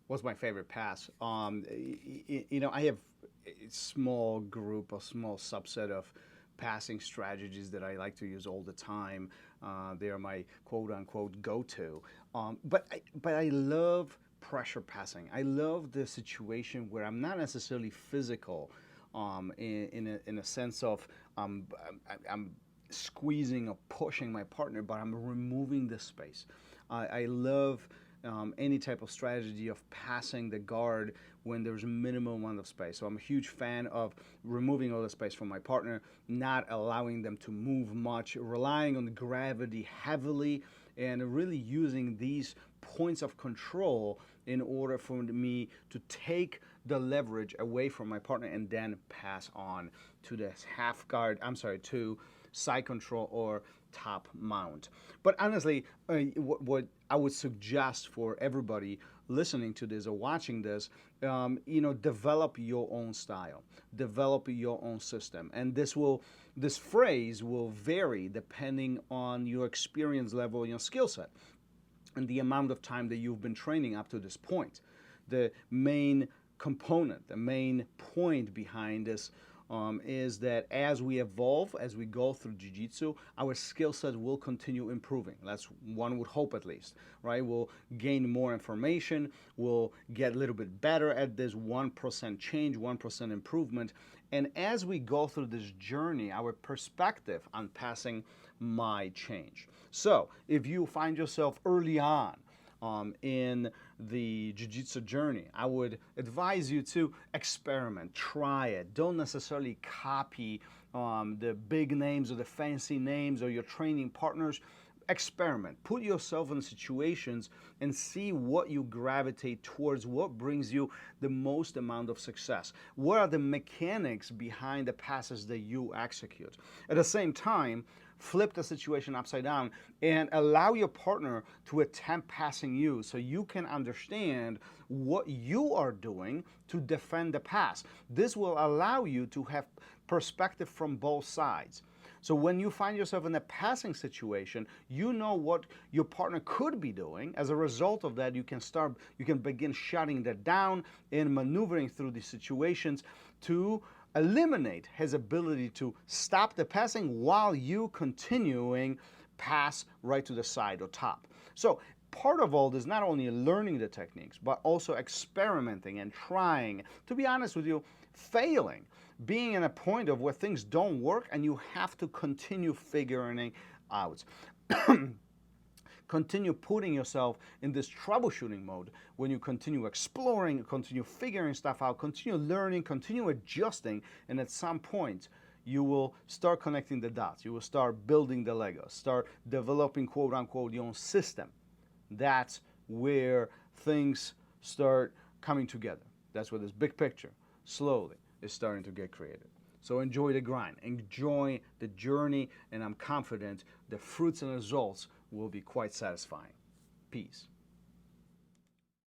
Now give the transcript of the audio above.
What's my favorite pass? I have a small group, a small subset of passing strategies that I like to use all the time. They are my quote unquote go to. But I love pressure passing. I love the situation where I'm not necessarily physical, in a sense of I'm squeezing or pushing my partner, but I'm removing the space. I love any type of strategy of passing the guard when there's a minimum amount of space. So I'm a huge fan of removing all the space from my partner, not allowing them to move much, relying on gravity heavily, and really using these points of control in order for me to take the leverage away from my partner and then pass on to this half guard, to side control or top mount. But honestly, what I would suggest for everybody listening to this or watching this, develop your own style, develop your own system, and this phrase will vary depending on your experience level and your skill set and the amount of time that you've been training up to this point. The main component, the main point behind this is that as we evolve, as we go through jiu-jitsu, our skill set will continue improving. That's one would hope, at least, right? We'll gain more information, we'll get a little bit better at this 1% change, 1% improvement. And as we go through this journey, our perspective on passing might change. So if you find yourself early on in the jiu-jitsu journey, I would advise you to experiment, try it. Don't necessarily copy the big names or the fancy names or your training partners. Experiment. Put yourself in situations and see what you gravitate towards, what brings you the most amount of success. What are the mechanics behind the passes that you execute? At the same time, flip the situation upside down and allow your partner to attempt passing you so you can understand what you are doing to defend the pass. This will allow you to have perspective from both sides. So when you find yourself in a passing situation, you know what your partner could be doing. As a result of that, you can begin shutting that down and maneuvering through these situations to eliminate his ability to stop the passing while you continuing pass right to the side or top. So part of all this, not only learning the techniques, but also experimenting and trying, to be honest with you, failing, being in a point of where things don't work and you have to continue figuring out. Continue putting yourself in this troubleshooting mode when you continue exploring, continue figuring stuff out, continue learning, continue adjusting, and at some point you will start connecting the dots. You will start building the Legos, start developing, quote unquote, your own system. That's where things start coming together. That's where this big picture slowly is starting to get created. So enjoy the grind, enjoy the journey, and I'm confident the fruits and results will be quite satisfying. Peace.